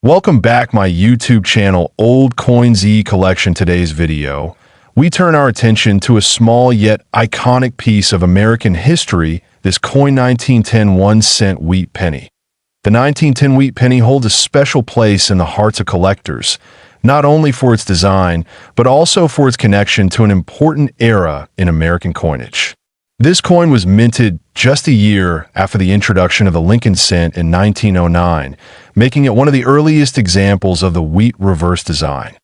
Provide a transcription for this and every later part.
Welcome back my YouTube channel Old Coins Collection. Today's video, we turn our attention to a small yet iconic piece of American history, this coin 1910 1-cent wheat penny. The 1910 wheat penny holds a special place in the hearts of collectors, not only for its design, but also for its connection to an important era in American coinage. This coin was minted just a year after the introduction of the Lincoln cent in 1909, making it one of the earliest examples of the wheat reverse design.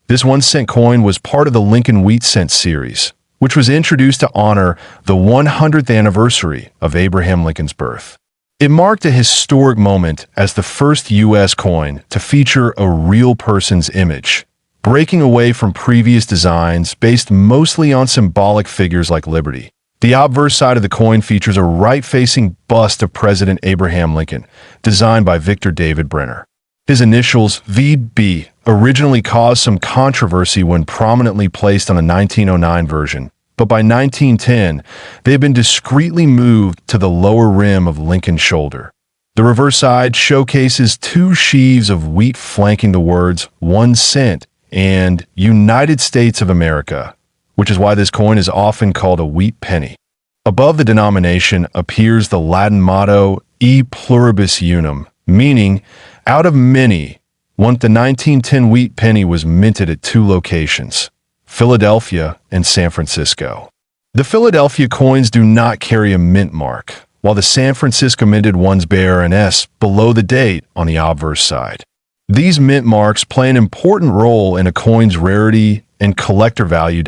This 1-cent coin was part of the Lincoln Wheat Cent series, which was introduced to honor the 100th anniversary of Abraham Lincoln's birth. It marked a historic moment as the first U.S. coin to feature a real person's image, breaking away from previous designs based mostly on symbolic figures like liberty. The obverse side of the coin features a right-facing bust of President Abraham Lincoln, designed by Victor David Brenner. His initials, VB, originally caused some controversy when prominently placed on the 1909 version, but by 1910, they have been discreetly moved to the lower rim of Lincoln's shoulder. The reverse side showcases two sheaves of wheat flanking the words 1 cent and United States of America, which is why this coin is often called a wheat penny. Above the denomination appears the Latin motto E pluribus unum, meaning, out of many. The 1910 wheat penny was minted at two locations, Philadelphia and San Francisco. The Philadelphia coins do not carry a mint mark, while the San Francisco minted ones bear an S below the date on the obverse side. These mint marks play an important role in a coin's rarity and collector value.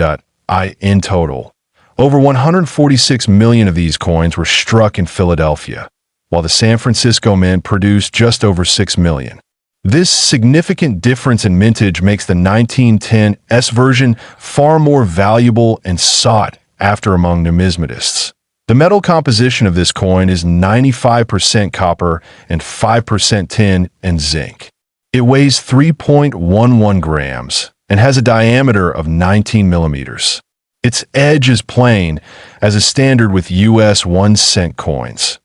In total, over 146 million of these coins were struck in Philadelphia, while the San Francisco Mint produced just over 6 million. This significant difference in mintage makes the 1910 S version far more valuable and sought after among numismatists. The metal composition of this coin is 95% copper and 5% tin and zinc. It weighs 3.11 grams. And has a diameter of 19 millimeters. Its edge is plain, as is standard with U.S. 1-cent coins.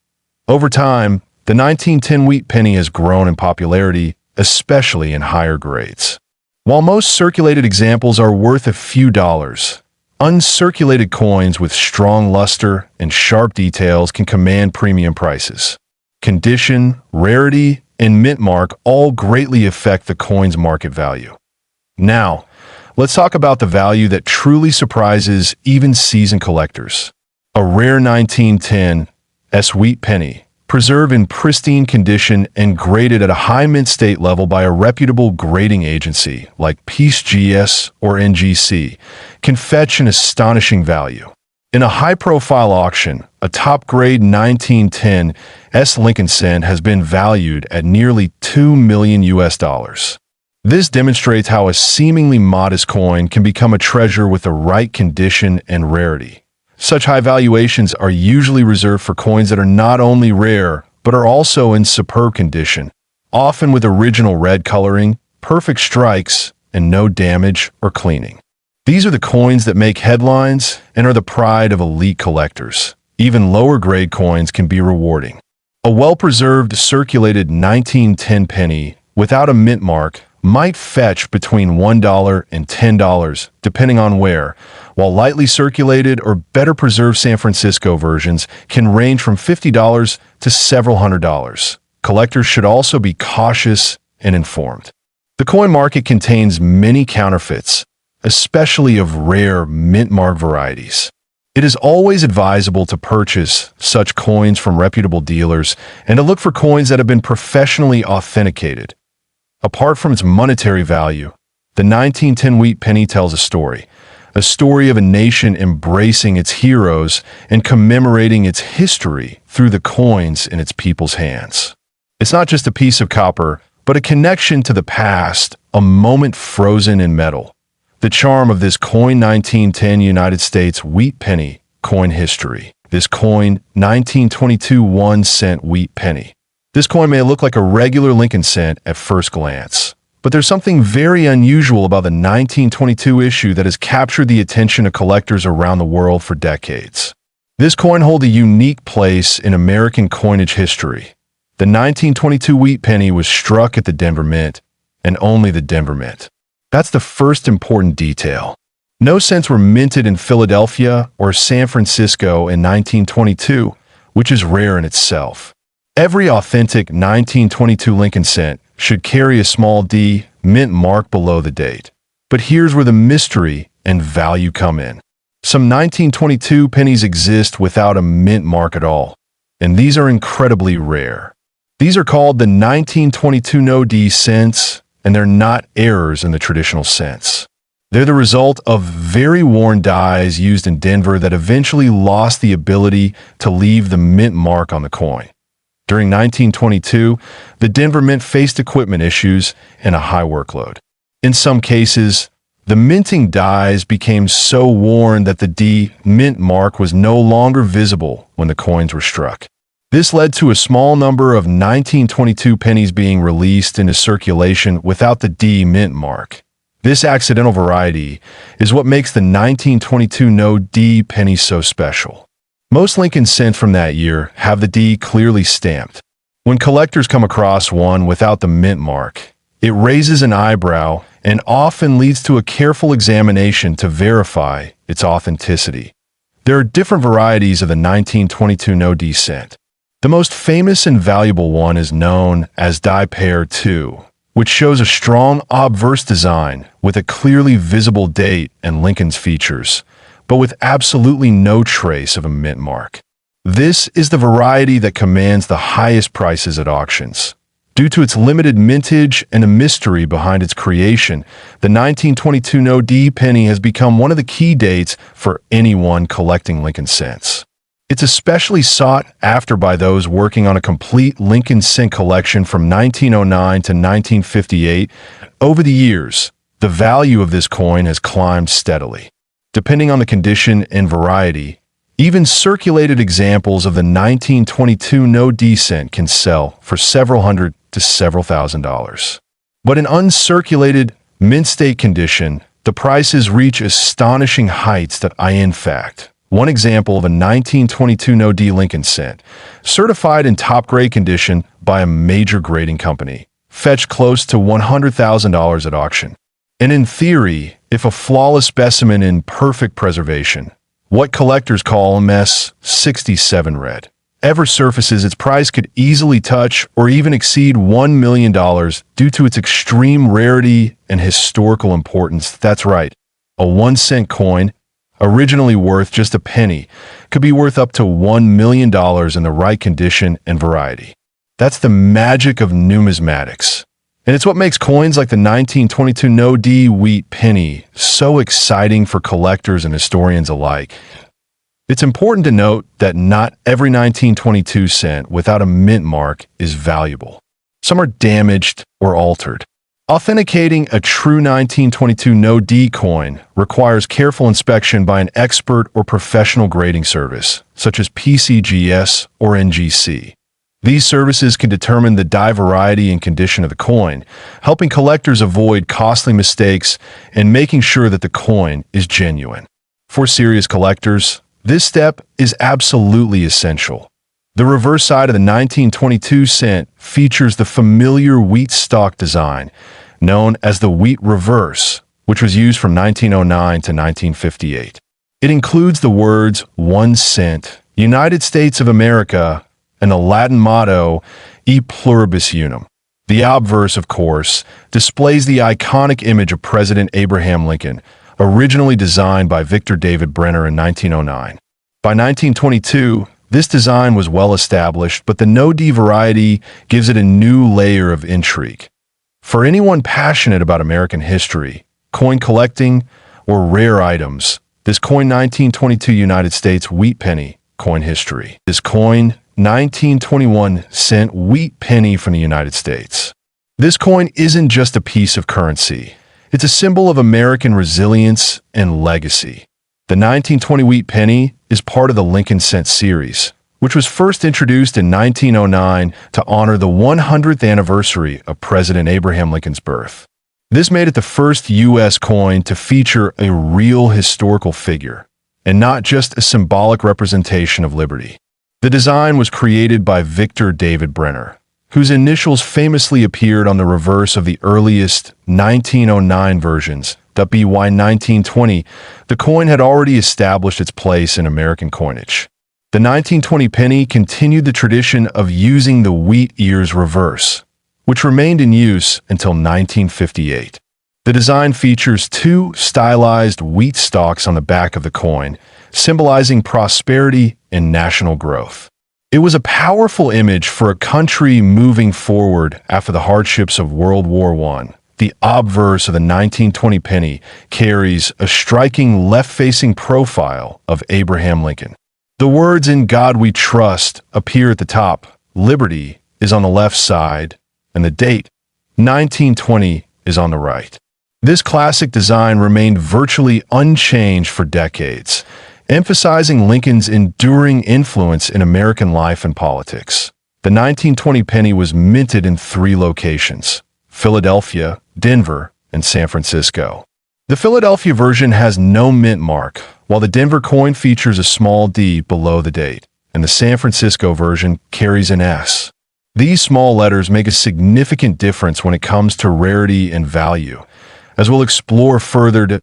Over time, the 1910 wheat penny has grown in popularity, especially in higher grades. While most circulated examples are worth a few dollars, uncirculated coins with strong luster and sharp details can command premium prices. Condition, rarity, and mint mark all greatly affect the coin's market value. Now, let's talk about the value that truly surprises even seasoned collectors. A rare 1910 S wheat penny, preserved in pristine condition and graded at a high mint state level by a reputable grading agency like PeaceGS or NGC, can fetch an astonishing value. In a high-profile auction, a top-grade 1910 S Lincoln cent has been valued at nearly $2 million. This demonstrates how a seemingly modest coin can become a treasure with the right condition and rarity. Such high valuations are usually reserved for coins that are not only rare, but are also in superb condition, often with original red coloring, perfect strikes, and no damage or cleaning. These are the coins that make headlines and are the pride of elite collectors. Even lower-grade coins can be rewarding. A well-preserved, circulated 1910 penny without a mint mark might fetch between $1 and $10, depending on where, while lightly circulated or better preserved San Francisco versions can range from $50 to several $100s. Collectors should also be cautious and informed. The coin market contains many counterfeits, especially of rare mint mark varieties. It is always advisable to purchase such coins from reputable dealers and to look for coins that have been professionally authenticated. Apart from its monetary value, the 1910 wheat penny tells a story of a nation embracing its heroes and commemorating its history through the coins in its people's hands. It's not just a piece of copper, but a connection to the past, a moment frozen in metal. The charm of this coin 1910 United States wheat penny coin history. This coin 1922 1-cent wheat penny. This coin may look like a regular Lincoln cent at first glance, but there's something very unusual about the 1922 issue that has captured the attention of collectors around the world for decades. This coin holds a unique place in American coinage history. The 1922 wheat penny was struck at the Denver Mint, and only the Denver Mint. That's the first important detail. No cents were minted in Philadelphia or San Francisco in 1922, which is rare in itself. Every authentic 1922 Lincoln cent should carry a small D mint mark below the date. But here's where the mystery and value come in. Some 1922 pennies exist without a mint mark at all, and these are incredibly rare. These are called the 1922 no D cents, and they're not errors in the traditional sense. They're the result of very worn dies used in Denver that eventually lost the ability to leave the mint mark on the coin. During 1922, the Denver Mint faced equipment issues and a high workload. In some cases, the minting dies became so worn that the D mint mark was no longer visible when the coins were struck. This led to a small number of 1922 pennies being released into circulation without the D mint mark. This accidental variety is what makes the 1922 no D penny so special. Most Lincoln cents from that year have the D clearly stamped. When collectors come across one without the mint mark, it raises an eyebrow and often leads to a careful examination to verify its authenticity. There are different varieties of the 1922 no D cent. The most famous and valuable one is known as Die Pair 2, which shows a strong obverse design with a clearly visible date and Lincoln's features, but with absolutely no trace of a mint mark. This is the variety that commands the highest prices at auctions. Due to its limited mintage and a mystery behind its creation, the 1922 no D penny has become one of the key dates for anyone collecting Lincoln cents. It's especially sought after by those working on a complete Lincoln cent collection from 1909 to 1958. Over the years, the value of this coin has climbed steadily. Depending on the condition and variety, even circulated examples of the 1922 no D cent can sell for several hundred to several $1,000s. But in uncirculated, mint state condition, the prices reach astonishing heights in fact, one example of a 1922 no D Lincoln cent, certified in top-grade condition by a major grading company, fetched close to $100,000 at auction. And in theory, if a flawless specimen in perfect preservation, what collectors call MS-67 red, ever surfaces, its price could easily touch or even exceed $1 million due to its extreme rarity and historical importance. That's right, a 1-cent coin, originally worth just a penny, could be worth up to $1 million in the right condition and variety. That's the magic of numismatics. And it's what makes coins like the 1922 no D wheat penny so exciting for collectors and historians alike. It's important to note that not every 1922 cent without a mint mark is valuable. Some are damaged or altered. Authenticating a true 1922 no D coin requires careful inspection by an expert or professional grading service, such as PCGS or NGC. These services can determine the die variety and condition of the coin, helping collectors avoid costly mistakes and making sure that the coin is genuine. For serious collectors, this step is absolutely essential. The reverse side of the 1922 cent features the familiar wheat stalk design, known as the wheat reverse, which was used from 1909 to 1958. It includes the words 1 cent, United States of America, and the Latin motto, E pluribus unum. The obverse, of course, displays the iconic image of President Abraham Lincoln, originally designed by Victor David Brenner in 1909. By 1922, this design was well established, but the no D variety gives it a new layer of intrigue. For anyone passionate about American history, coin collecting, or rare items, this coin 1922 United States wheat penny, coin history. This coin 1921 cent wheat penny from the United States. This coin isn't just a piece of currency. It's a symbol of American resilience and legacy. The 1920 wheat penny is part of the Lincoln cent series, which was first introduced in 1909 to honor the 100th anniversary of President Abraham Lincoln's birth. This made it the first U.S. coin to feature a real historical figure, and not just a symbolic representation of liberty. The design was created by Victor David Brenner, whose initials famously appeared on the reverse of the earliest 1909 versions, the BY 1920, the coin had already established its place in American coinage. The 1920 penny continued the tradition of using the wheat ears reverse, which remained in use until 1958. The design features two stylized wheat stalks on the back of the coin, symbolizing prosperity and national growth. It was a powerful image for a country moving forward after the hardships of World War I. The obverse of the 1920 penny carries a striking left-facing profile of Abraham Lincoln. The words "In God We Trust" appear at the top, liberty is on the left side, and the date, 1920, is on the right. This classic design remained virtually unchanged for decades, emphasizing Lincoln's enduring influence in American life and politics. The 1920 penny was minted in 3 locations: Philadelphia, Denver, and San Francisco. The Philadelphia version has no mint mark, while the Denver coin features a small D below the date, and the San Francisco version carries an S. These small letters make a significant difference when it comes to rarity and value, as we'll explore further.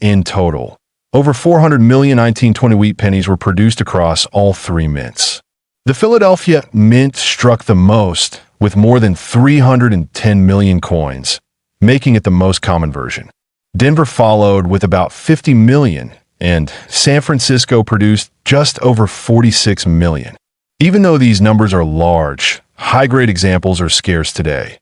In total, over 400 million 1920 wheat pennies were produced across all 3 mints. The Philadelphia mint struck the most, with more than 310 million coins, making it the most common version. Denver followed with about 50 million, and San Francisco produced just over 46 million. Even though these numbers are large, high-grade examples are scarce today.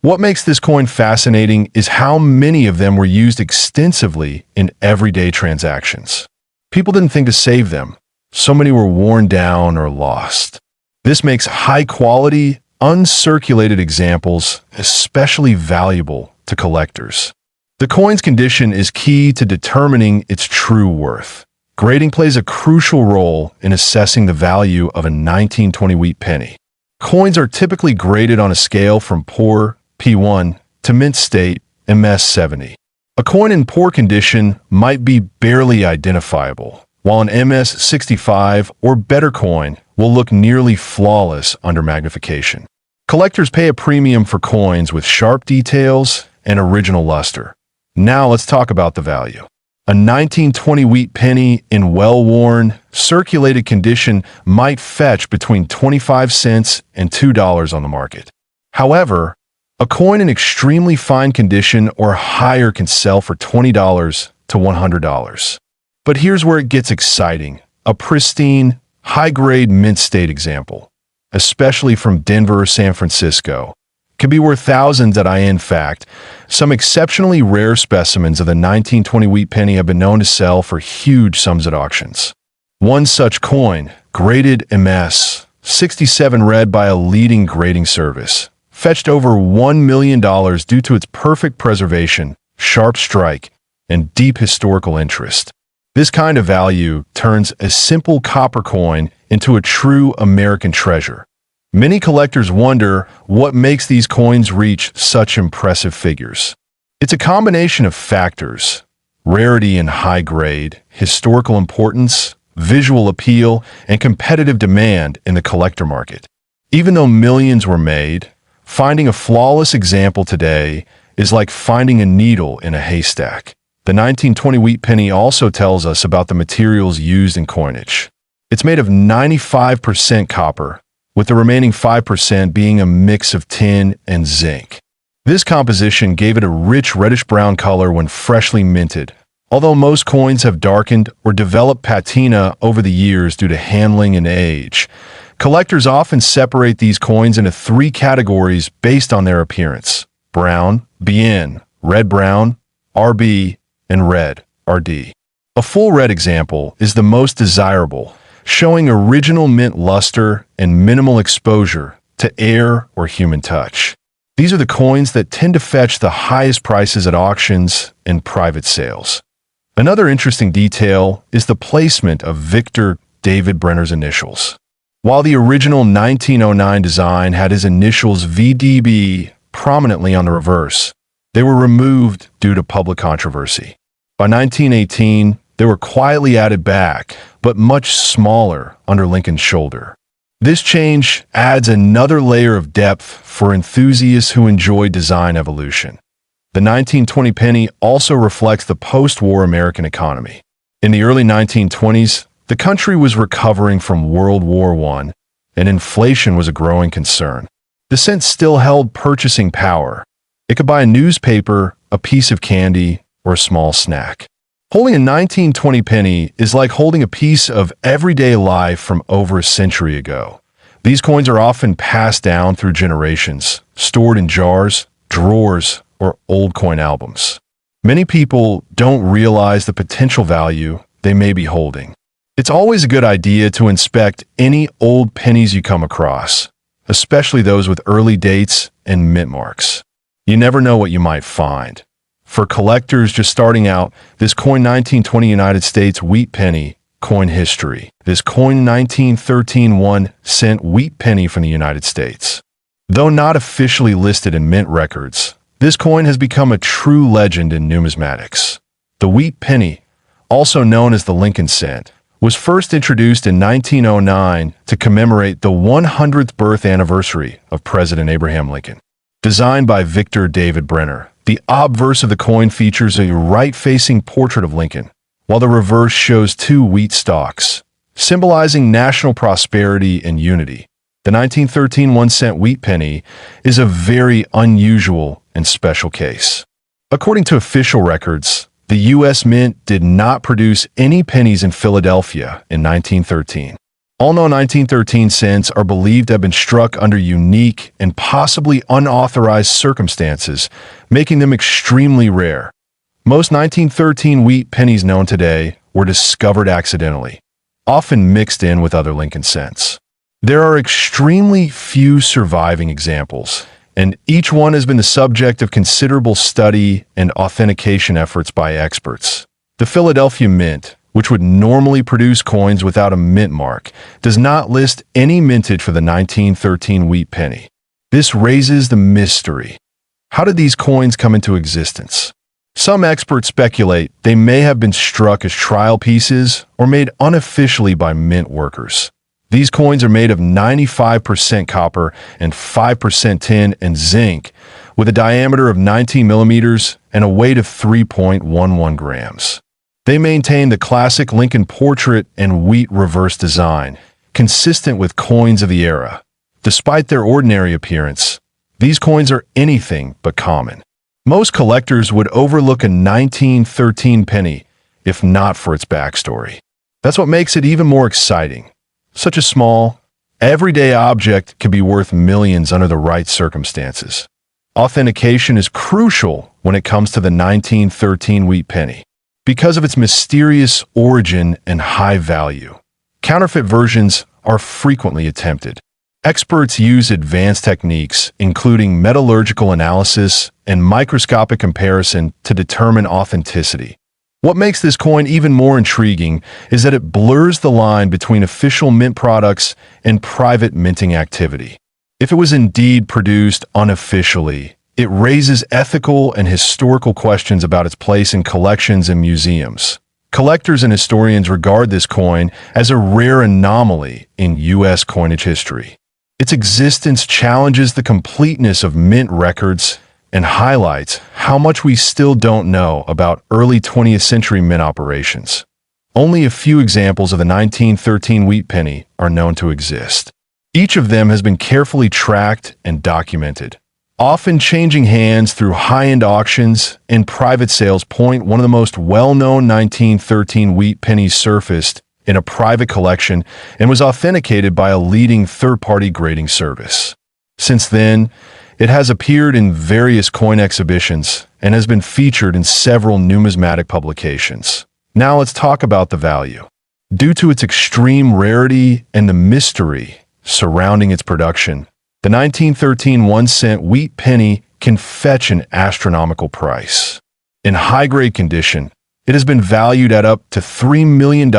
What makes this coin fascinating is how many of them were used extensively in everyday transactions. People didn't think to save them. So many were worn down or lost. This makes high-quality, uncirculated examples especially valuable to collectors. The coin's condition is key to determining its true worth. Grading plays a crucial role in assessing the value of a 1920 wheat penny. Coins are typically graded on a scale from poor, P1, to mint state, MS 70. A coin in poor condition might be barely identifiable, while an MS 65 or better coin will look nearly flawless under magnification. Collectors pay a premium for coins with sharp details and original luster. Now let's talk about the value. A 1920 wheat penny in well-worn, circulated condition might fetch between 25 cents and $2 on the market. However, a coin in extremely fine condition or higher can sell for $20 to $100. But here's where it gets exciting. A pristine, high-grade mint state example, especially from Denver or San Francisco, can be worth thousands. In fact, some exceptionally rare specimens of the 1920 wheat penny have been known to sell for huge sums at auctions. One such coin, graded MS 67 read by a leading grading service, fetched over $1 million due to its perfect preservation, sharp strike, and deep historical interest. This kind of value turns a simple copper coin into a true American treasure. Many collectors wonder what makes these coins reach such impressive figures. It's a combination of factors: rarity and high grade, historical importance, visual appeal, and competitive demand in the collector market. Even though millions were made, finding a flawless example today is like finding a needle in a haystack. The 1920 wheat penny also tells us about the materials used in coinage. It's made of 95% copper, with the remaining 5% being a mix of tin and zinc. This composition gave it a rich reddish-brown color when freshly minted, although most coins have darkened or developed patina over the years due to handling and age. Collectors often separate these coins into 3 categories based on their appearance: brown, BN, red-brown, RB, and red, RD. A full red example is the most desirable, showing original mint luster and minimal exposure to air or human touch. These are the coins that tend to fetch the highest prices at auctions and private sales. Another interesting detail is the placement of Victor David Brenner's initials. While the original 1909 design had his initials VDB prominently on the reverse, they were removed due to public controversy. By 1918, they were quietly added back, but much smaller under Lincoln's shoulder. This change adds another layer of depth for enthusiasts who enjoy design evolution. The 1920 penny also reflects the post-war American economy. In the early 1920s, the country was recovering from World War I, and inflation was a growing concern. The cent still held purchasing power. It could buy a newspaper, a piece of candy, or a small snack. Holding a 1920 penny is like holding a piece of everyday life from over a century ago. These coins are often passed down through generations, stored in jars, drawers, or old coin albums. Many people don't realize the potential value they may be holding. It's always a good idea to inspect any old pennies you come across, especially those with early dates and mint marks. You never know what you might find. For collectors just starting out, this coin 1920 United States wheat penny coin history. This coin 1913 1-cent wheat penny from the United States. Though not officially listed in mint records, this coin has become a true legend in numismatics. The wheat penny, also known as the Lincoln cent, was first introduced in 1909 to commemorate the 100th birth anniversary of President Abraham Lincoln. Designed by Victor David Brenner, the obverse of the coin features a right-facing portrait of Lincoln, while the reverse shows two wheat stalks, symbolizing national prosperity and unity. The 1913 1-cent wheat penny is a very unusual and special case. According to official records, the U.S. Mint did not produce any pennies in Philadelphia in 1913. All known 1913 cents are believed to have been struck under unique and possibly unauthorized circumstances, making them extremely rare. Most 1913 wheat pennies known today were discovered accidentally, often mixed in with other Lincoln cents. There are extremely few surviving examples, and each one has been the subject of considerable study and authentication efforts by experts. The Philadelphia Mint, which would normally produce coins without a mint mark, does not list any mintage for the 1913 wheat penny. This raises the mystery. How did these coins come into existence? Some experts speculate they may have been struck as trial pieces or made unofficially by mint workers. These coins are made of 95% copper and 5% tin and zinc, with a diameter of 19 millimeters and a weight of 3.11 grams. They maintain the classic Lincoln portrait and wheat reverse design, consistent with coins of the era. Despite their ordinary appearance, these coins are anything but common. Most collectors would overlook a 1913 penny if not for its backstory. That's what makes it even more exciting. Such a small, everyday object can be worth millions under the right circumstances. Authentication is crucial when it comes to the 1913 wheat penny. Because of its mysterious origin and high value, counterfeit versions are frequently attempted. Experts use advanced techniques, including metallurgical analysis and microscopic comparison, to determine authenticity. What makes this coin even more intriguing is that it blurs the line between official mint products and private minting activity. If it was indeed produced unofficially, it raises ethical and historical questions about its place in collections and museums. Collectors and historians regard this coin as a rare anomaly in U.S. coinage history. Its existence challenges the completeness of mint records and highlights how much we still don't know about early 20th century mint operations. Only a few examples of the 1913 wheat penny are known to exist. Each of them has been carefully tracked and documented, often changing hands through high-end auctions and private sales. One of the most well-known 1913 wheat pennies surfaced in a private collection and was authenticated by a leading third-party grading service. Since then, it has appeared in various coin exhibitions and has been featured in several numismatic publications. Now let's talk about the value. Due to its extreme rarity and the mystery surrounding its production, the 1913 1-cent wheat penny can fetch an astronomical price. In high-grade condition, it has been valued at up to $3 million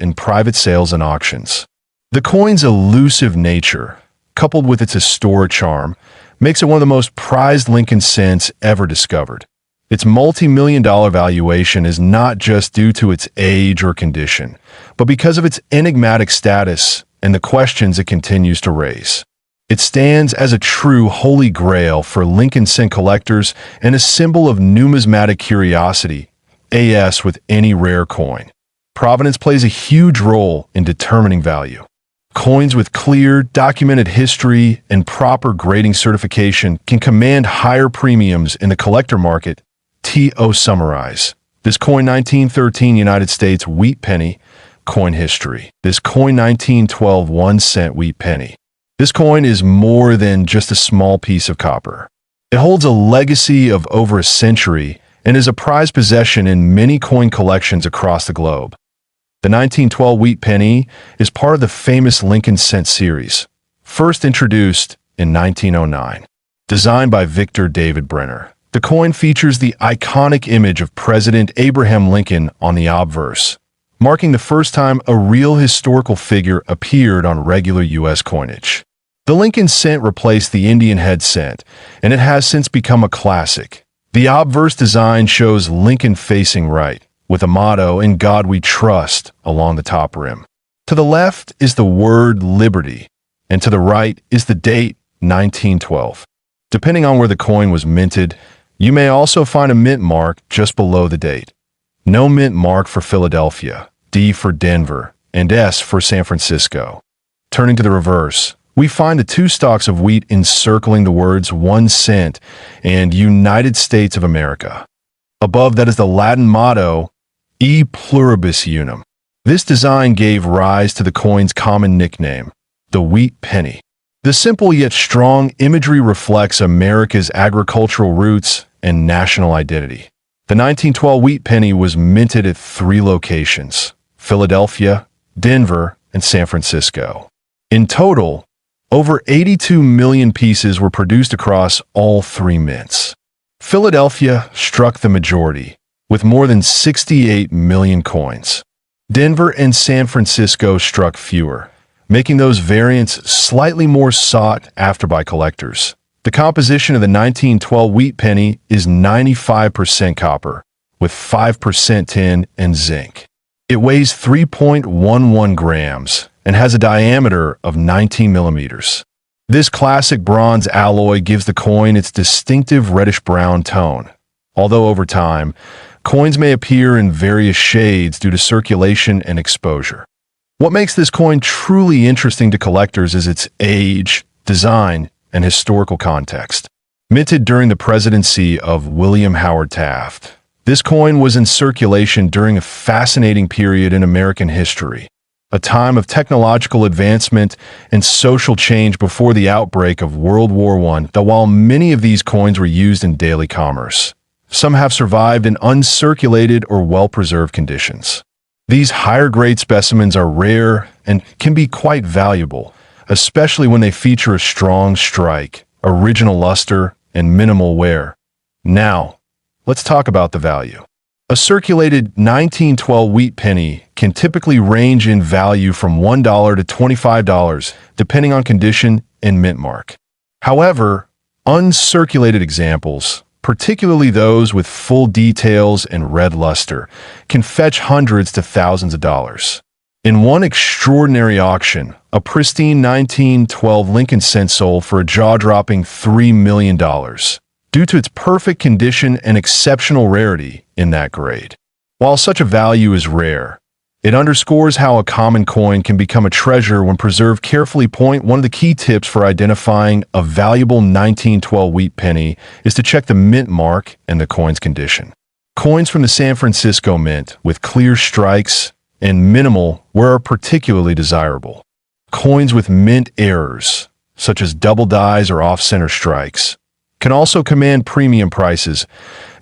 in private sales and auctions. The coin's elusive nature, coupled with its historic charm, makes it one of the most prized Lincoln cents ever discovered. Its multi-million-dollar valuation is not just due to its age or condition, but because of its enigmatic status and the questions it continues to raise. It stands as a true holy grail for Lincoln cent collectors and a symbol of numismatic curiosity, as with any rare coin. Provenance plays a huge role in determining value. Coins with clear, documented history and proper grading certification can command higher premiums in the collector market. To summarize, this coin 1913 United States wheat penny, coin history. This coin 1912 1-cent wheat penny. This coin is more than just a small piece of copper. It holds a legacy of over a century and is a prized possession in many coin collections across the globe. The 1912 wheat penny is part of the famous Lincoln cent series, first introduced in 1909. Designed by Victor David Brenner, the coin features the iconic image of President Abraham Lincoln on the obverse, marking the first time a real historical figure appeared on regular U.S. coinage. The Lincoln cent replaced the Indian head cent, and it has since become a classic. The obverse design shows Lincoln facing right, with a motto, "In God We Trust," along the top rim. To the left is the word liberty, and to the right is the date, 1912. Depending on where the coin was minted, you may also find a mint mark just below the date. No mint mark for Philadelphia, D for Denver, and S for San Francisco. Turning to the reverse, we find the two stalks of wheat encircling the words 1 cent and United States of America. Above that is the Latin motto, E pluribus unum. This design gave rise to the coin's common nickname, the wheat penny. The simple yet strong imagery reflects America's agricultural roots and national identity. The 1912 wheat penny was minted at 3 locations, Philadelphia, Denver, and San Francisco. In total, over 82 million pieces were produced across all 3 mints. Philadelphia struck the majority, with more than 68 million coins. Denver and San Francisco struck fewer, making those variants slightly more sought after by collectors. The composition of the 1912 wheat penny is 95% copper, with 5% tin and zinc. It weighs 3.11 grams and has a diameter of 19 millimeters. This classic bronze alloy gives the coin its distinctive reddish-brown tone. Although over time, coins may appear in various shades due to circulation and exposure. What makes this coin truly interesting to collectors is its age, design, and historical context. Minted during the presidency of William Howard Taft, this coin was in circulation during a fascinating period in American history, a time of technological advancement and social change before the outbreak of World War I. That while many of these coins were used in daily commerce, some have survived in uncirculated or well-preserved conditions. These higher-grade specimens are rare and can be quite valuable, especially when they feature a strong strike, original luster, and minimal wear. Now, let's talk about the value. A circulated 1912 wheat penny can typically range in value from $1 to $25, depending on condition and mint mark. However, uncirculated examples, particularly those with full details and red luster, can fetch hundreds to thousands of dollars. In one extraordinary auction, a pristine 1912 Lincoln cent sold for a jaw-dropping $3 million, due to its perfect condition and exceptional rarity in that grade. While such a value is rare, it underscores how a common coin can become a treasure when preserved carefully. One of the key tips for identifying a valuable 1912 wheat penny is to check the mint mark and the coin's condition. Coins from the San Francisco Mint with clear strikes and minimal wear are particularly desirable. Coins with mint errors, such as double dies or off-center strikes, can also command premium prices.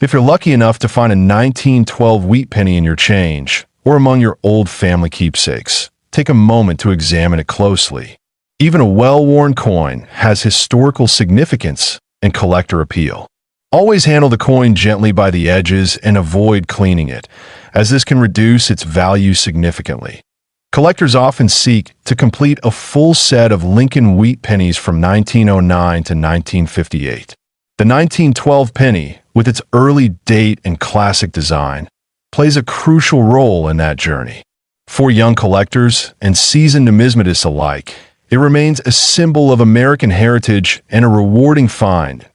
If you're lucky enough to find a 1912 wheat penny in your change or among your old family keepsakes, take a moment to examine it closely. Even a well-worn coin has historical significance and collector appeal. Always handle the coin gently by the edges and avoid cleaning it, as this can reduce its value significantly. Collectors often seek to complete a full set of Lincoln wheat pennies from 1909 to 1958. The 1912 penny, with its early date and classic design, plays a crucial role in that journey. For young collectors and seasoned numismatists alike, it remains a symbol of American heritage and a rewarding find.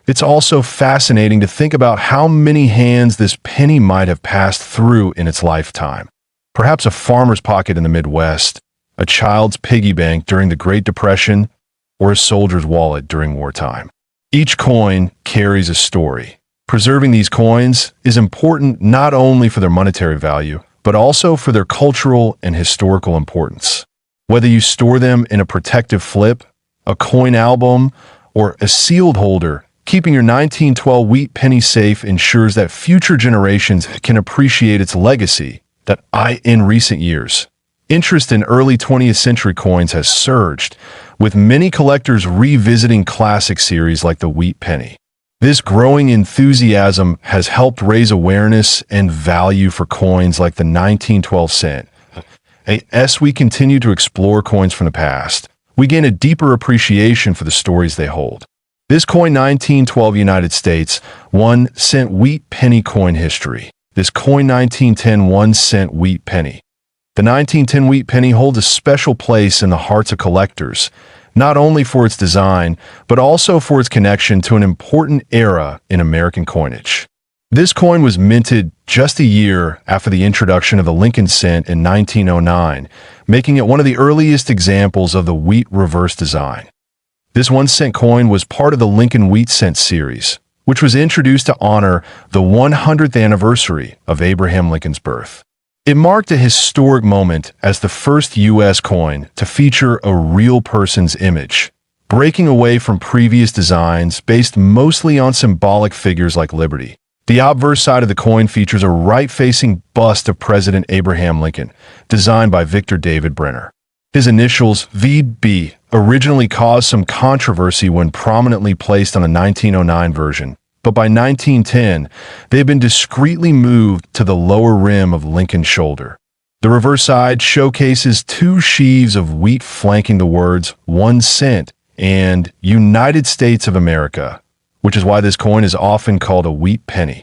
It's also fascinating to think about how many hands this penny might have passed through in its lifetime. Perhaps a farmer's pocket in the Midwest, a child's piggy bank during the Great Depression, or a soldier's wallet during wartime. Each coin carries a story. Preserving these coins is important not only for their monetary value, but also for their cultural and historical importance. Whether you store them in a protective flip, a coin album, or a sealed holder, keeping your 1912 wheat penny safe ensures that future generations can appreciate its legacy. In recent years, interest in early 20th century coins has surged, with many collectors revisiting classic series like the wheat penny. This growing enthusiasm has helped raise awareness and value for coins like the 1912 cent. As we continue to explore coins from the past, we gain a deeper appreciation for the stories they hold. This coin 1912 United States 1 cent wheat penny coin history. This coin 1910 1 cent wheat penny. The 1910 wheat penny holds a special place in the hearts of collectors, not only for its design, but also for its connection to an important era in American coinage. This coin was minted just a year after the introduction of the Lincoln cent in 1909, making it one of the earliest examples of the wheat reverse design. This 1 cent coin was part of the Lincoln Wheat Cent series, which was introduced to honor the 100th anniversary of Abraham Lincoln's birth. It marked a historic moment as the first U.S. coin to feature a real person's image, breaking away from previous designs based mostly on symbolic figures like liberty. The obverse side of the coin features a right-facing bust of President Abraham Lincoln, designed by Victor David Brenner. His initials, VB, originally caused some controversy when prominently placed on a 1909 version, but by 1910, they have been discreetly moved to the lower rim of Lincoln's shoulder. The reverse side showcases two sheaves of wheat flanking the words 1 cent and United States of America, which is why this coin is often called a wheat penny.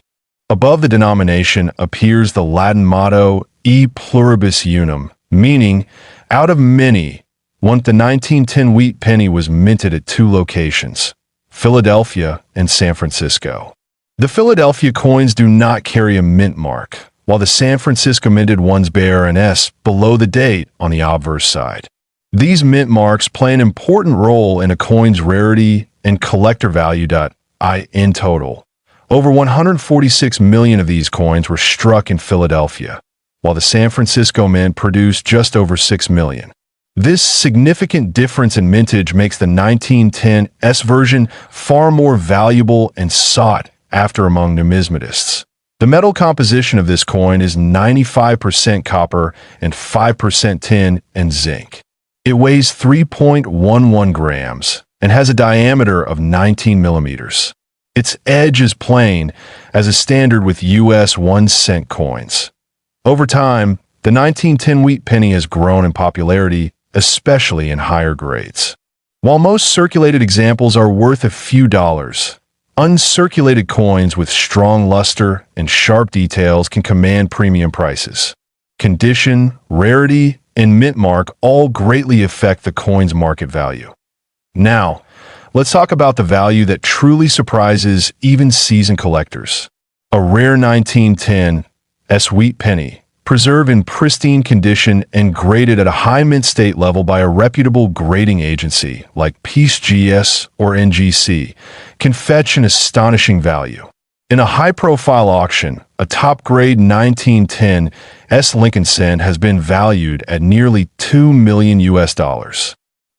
Above the denomination appears the Latin motto E pluribus unum, meaning, out of many. The 1910 wheat penny was minted at two locations, Philadelphia and San Francisco. The Philadelphia coins do not carry a mint mark, while the San Francisco minted ones bear an S below the date on the obverse side. These mint marks play an important role in a coin's rarity and collector value. In total, over 146 million of these coins were struck in Philadelphia, while the San Francisco Mint produced just over 6 million. This significant difference in mintage makes the 1910 S version far more valuable and sought after among numismatists. The metal composition of this coin is 95% copper and 5% tin and zinc. It weighs 3.11 grams and has a diameter of 19 millimeters. Its edge is plain, as is standard with U.S. 1 cent coins. Over time, the 1910 wheat penny has grown in popularity, especially in higher grades. While most circulated examples are worth a few dollars, uncirculated coins with strong luster and sharp details can command premium prices. Condition, rarity, and mint mark all greatly affect the coin's market value. Now, let's talk about the value that truly surprises even seasoned collectors. A rare 1910 S wheat penny, preserved in pristine condition and graded at a high mint state level by a reputable grading agency like PeaceGS or NGC, can fetch an astonishing value. In a high-profile auction, a top-grade 1910 S Lincoln cent has been valued at nearly $2 million.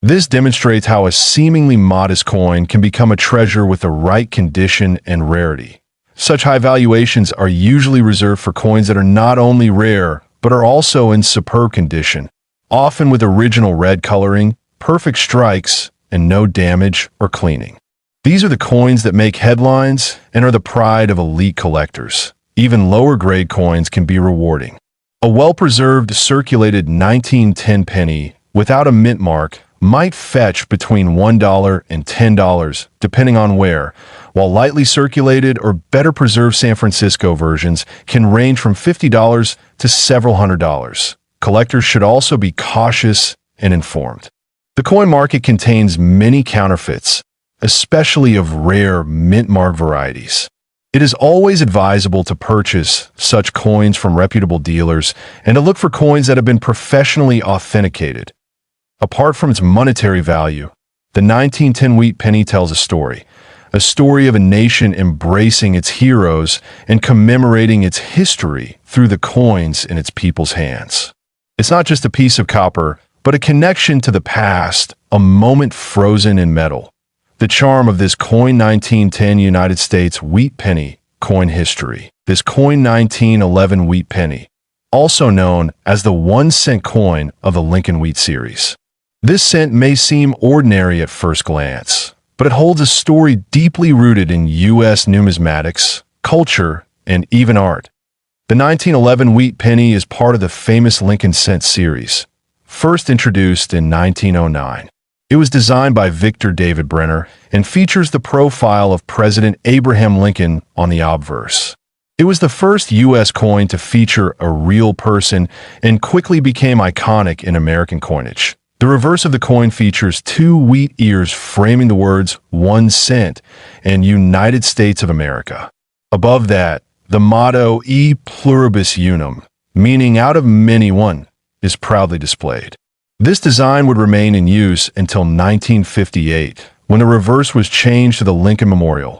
This demonstrates how a seemingly modest coin can become a treasure with the right condition and rarity. Such high valuations are usually reserved for coins that are not only rare, but are also in superb condition, often with original red coloring, perfect strikes, and no damage or cleaning. These are the coins that make headlines and are the pride of elite collectors. Even lower-grade coins can be rewarding. A well-preserved, circulated 1910 penny without a mint mark might fetch between $1 and $10, depending on where, while lightly circulated or better preserved San Francisco versions can range from $50 to several $100s. collectors should also be cautious and informed. The coin market contains many counterfeits, especially of rare mint-marked varieties. It is always advisable to purchase such coins from reputable dealers and to look for coins that have been professionally authenticated. Apart from its monetary value, the 1910 wheat penny tells a story of a nation embracing its heroes and commemorating its history through the coins in its people's hands. It's not just a piece of copper, but a connection to the past, a moment frozen in metal. The charm of this coin 1910 United States wheat penny coin history. This coin 1911 wheat penny, also known as the 1-cent coin of the Lincoln Wheat series. This cent may seem ordinary at first glance, but it holds a story deeply rooted in U.S. numismatics, culture, and even art. The 1911 wheat penny is part of the famous Lincoln cent series, first introduced in 1909. It was designed by Victor David Brenner and features the profile of President Abraham Lincoln on the obverse. It was the first U.S. coin to feature a real person and quickly became iconic in American coinage. The reverse of the coin features 2 wheat ears framing the words 1 cent and United States of America. Above that, the motto E pluribus unum, meaning out of many one, is proudly displayed. This design would remain in use until 1958, when the reverse was changed to the Lincoln Memorial.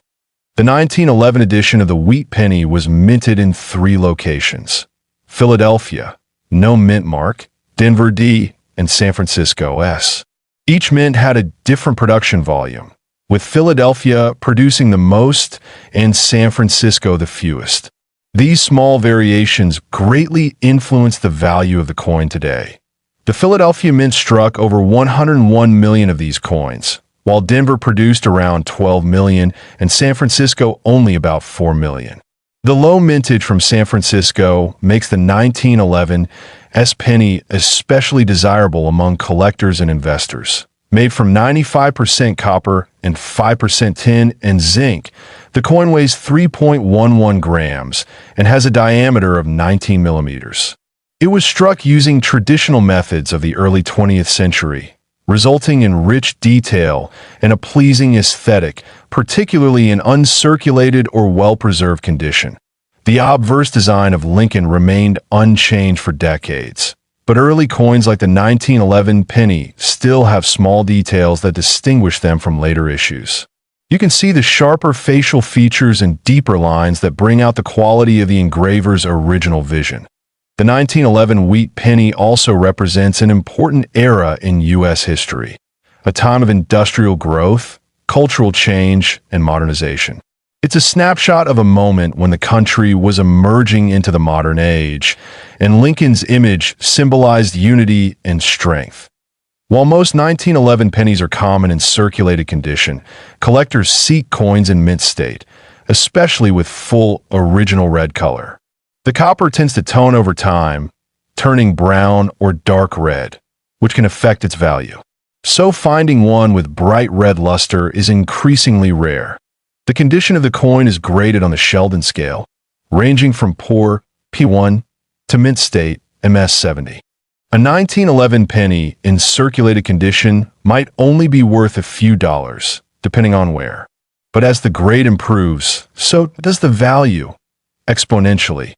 The 1911 edition of the wheat penny was minted in 3 locations: Philadelphia, no mint mark, Denver D, and San Francisco S. Each mint had a different production volume, with Philadelphia producing the most and San Francisco the fewest. These small variations greatly influenced the value of the coin today. The Philadelphia Mint struck over 101 million of these coins, while Denver produced around 12 million and San Francisco only about 4 million. The low mintage from San Francisco makes the 1911 S penny especially desirable among collectors and investors. Made from 95% copper and 5% tin and zinc, the coin weighs 3.11 grams and has a diameter of 19 millimeters. It was struck using traditional methods of the early 20th century, resulting in rich detail and a pleasing aesthetic, particularly in uncirculated or well-preserved condition. The obverse design of Lincoln remained unchanged for decades, but early coins like the 1911 penny still have small details that distinguish them from later issues. You can see the sharper facial features and deeper lines that bring out the quality of the engraver's original vision. The 1911 wheat penny also represents an important era in U.S. history, a time of industrial growth, cultural change, and modernization. It's a snapshot of a moment when the country was emerging into the modern age, and Lincoln's image symbolized unity and strength. While most 1911 pennies are common in circulated condition, collectors seek coins in mint state, especially with full original red color. The copper tends to tone over time, turning brown or dark red, which can affect its value. So finding one with bright red luster is increasingly rare. The condition of the coin is graded on the Sheldon scale, ranging from poor, P1, to mint state, MS70. A 1911 penny in circulated condition might only be worth a few dollars, depending on where. But as the grade improves, so does the value, exponentially.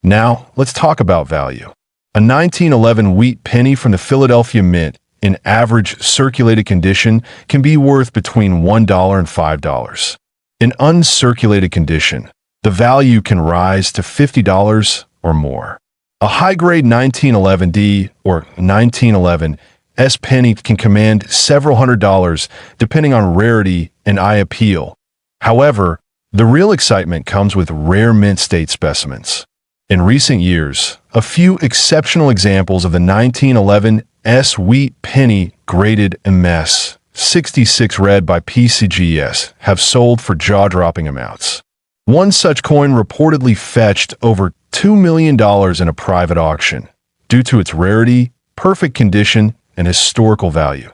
Now, let's talk about value. A 1911 wheat penny from the Philadelphia Mint in average circulated condition can be worth between $1 and $5. In uncirculated condition, the value can rise to $50 or more. A high-grade 1911D or 1911 S penny can command several $100s depending on rarity and eye appeal. However, the real excitement comes with rare mint state specimens. In recent years, a few exceptional examples of the 1911 S wheat penny graded MS 66 red by PCGS have sold for jaw-dropping amounts. One such coin reportedly fetched over $2 million in a private auction due to its rarity, perfect condition, and historical value.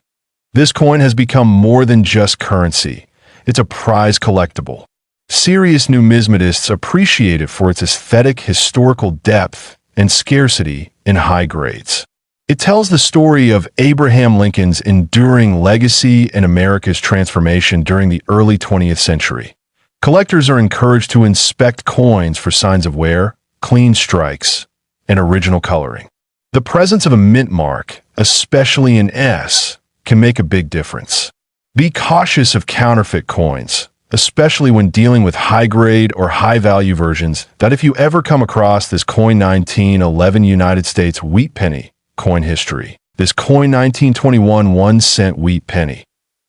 This coin has become more than just currency. It's a prize collectible. Serious numismatists appreciate it for its aesthetic historical depth and scarcity in high grades. It tells the story of Abraham Lincoln's enduring legacy and America's transformation during the early 20th century. Collectors are encouraged to inspect coins for signs of wear, clean strikes, and original coloring. The presence of a mint mark, especially an S, can make a big difference. Be cautious of counterfeit coins, especially when dealing with high-grade or high-value versions. That if you ever come across this coin 1911 United States wheat penny, coin history. This coin 1921 1-cent wheat penny.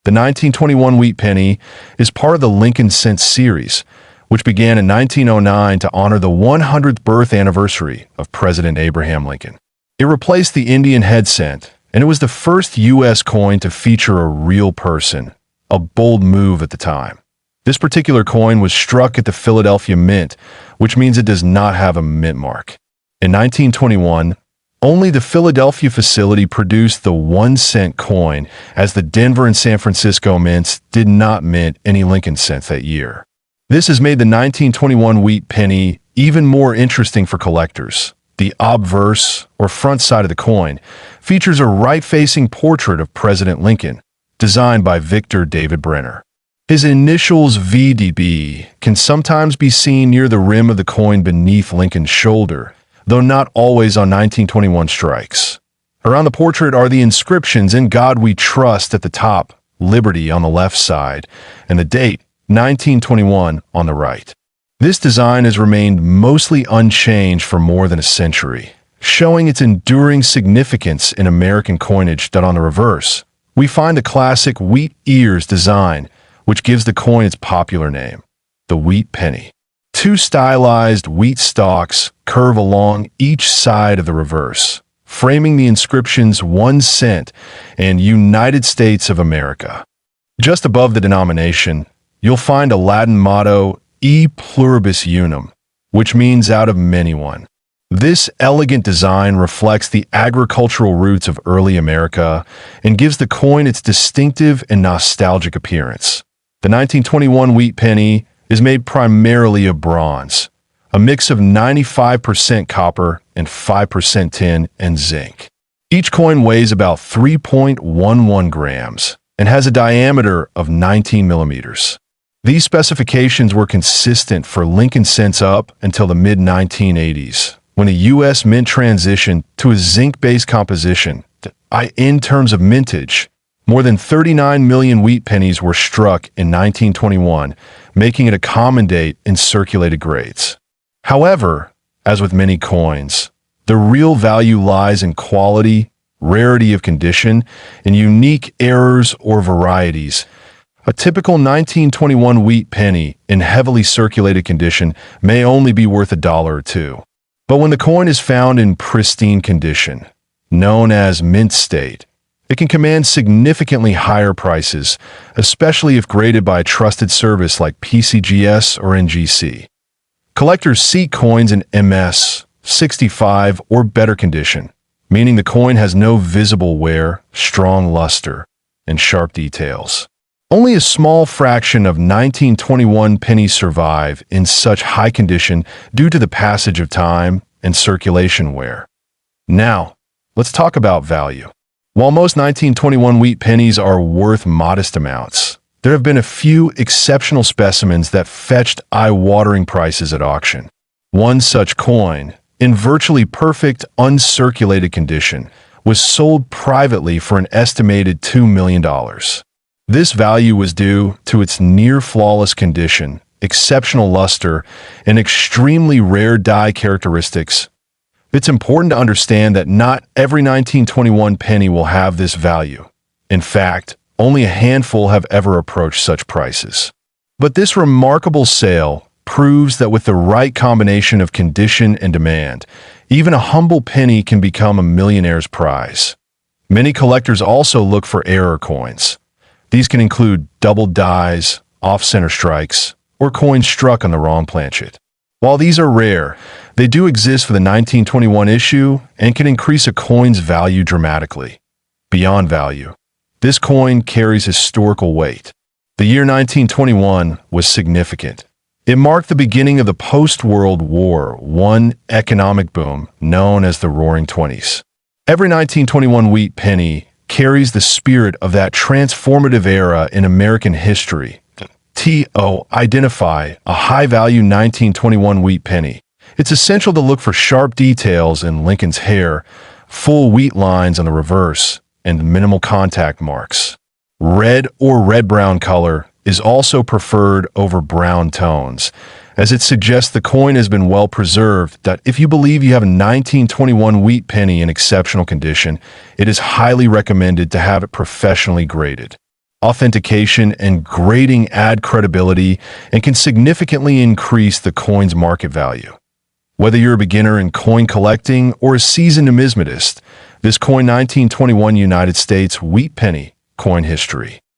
The 1921 wheat penny is part of the Lincoln Cent series, which began in 1909 to honor the 100th birth anniversary of President Abraham Lincoln. It replaced the Indian head cent, and it was the first U.S. coin to feature a real person, a bold move at the time. This particular coin was struck at the Philadelphia Mint, which means it does not have a mint mark. In 1921, only the Philadelphia facility produced the 1-cent coin, as the Denver and San Francisco mints did not mint any Lincoln cents that year. This has made the 1921 wheat penny even more interesting for collectors. The obverse, or front side of the coin, features a right-facing portrait of President Lincoln, designed by Victor David Brenner. His initials VDB can sometimes be seen near the rim of the coin beneath Lincoln's shoulder, though not always on 1921 strikes. Around the portrait are the inscriptions "In God We Trust" at the top, "Liberty" on the left side, and the date, 1921, on the right. This design has remained mostly unchanged for more than a century, showing its enduring significance in American coinage. On the reverse, we find the classic wheat ears design, which gives the coin its popular name, the wheat penny. Two stylized wheat stalks curve along each side of the reverse, framing the inscriptions 1 cent and United States of America. Just above the denomination, you'll find a Latin motto, E pluribus unum, which means out of many one. This elegant design reflects the agricultural roots of early America and gives the coin its distinctive and nostalgic appearance. The 1921 wheat penny is made primarily of bronze, a mix of 95% copper and 5% tin and zinc. Each coin weighs about 3.11 grams and has a diameter of 19 millimeters. These specifications were consistent for Lincoln cents up until the mid-1980s, when the U.S. Mint transitioned to a zinc-based composition. In terms of mintage, more than 39 million wheat pennies were struck in 1921, making it a common date in circulated grades. However, as with many coins, the real value lies in quality, rarity of condition, and unique errors or varieties. A typical 1921 wheat penny in heavily circulated condition may only be worth $1 or $2. But when the coin is found in pristine condition, known as mint state, it can command significantly higher prices, especially if graded by a trusted service like PCGS or NGC. Collectors seek coins in MS, 65, or better condition, meaning the coin has no visible wear, strong luster, and sharp details. Only a small fraction of 1921 pennies survive in such high condition due to the passage of time and circulation wear. Now, let's talk about value. While most 1921 wheat pennies are worth modest amounts, there have been a few exceptional specimens that fetched eye-watering prices at auction. One such coin, in virtually perfect, uncirculated condition, was sold privately for an estimated $2 million. This value was due to its near-flawless condition, exceptional luster, and extremely rare die characteristics. It's important to understand that not every 1921 penny will have this value. In fact, only a handful have ever approached such prices. But this remarkable sale proves that with the right combination of condition and demand, even a humble penny can become a millionaire's prize. Many collectors also look for error coins. These can include double dies, off-center strikes, or coins struck on the wrong planchet. While these are rare, they do exist for the 1921 issue and can increase a coin's value dramatically. Beyond value, this coin carries historical weight. The year 1921 was significant. It marked the beginning of the post-World War I economic boom known as the Roaring Twenties. Every 1921 wheat penny carries the spirit of that transformative era in American history. Identify a high-value 1921 wheat penny. It's essential to look for sharp details in Lincoln's hair, full wheat lines on the reverse, and minimal contact marks. Red or red-brown color is also preferred over brown tones, as it suggests the coin has been well preserved. That if you believe you have a 1921 wheat penny in exceptional condition, it is highly recommended to have it professionally graded. Authentication and grading add credibility and can significantly increase the coin's market value. Whether you're a beginner in coin collecting or a seasoned numismatist, this coin 1921 United States wheat penny coin history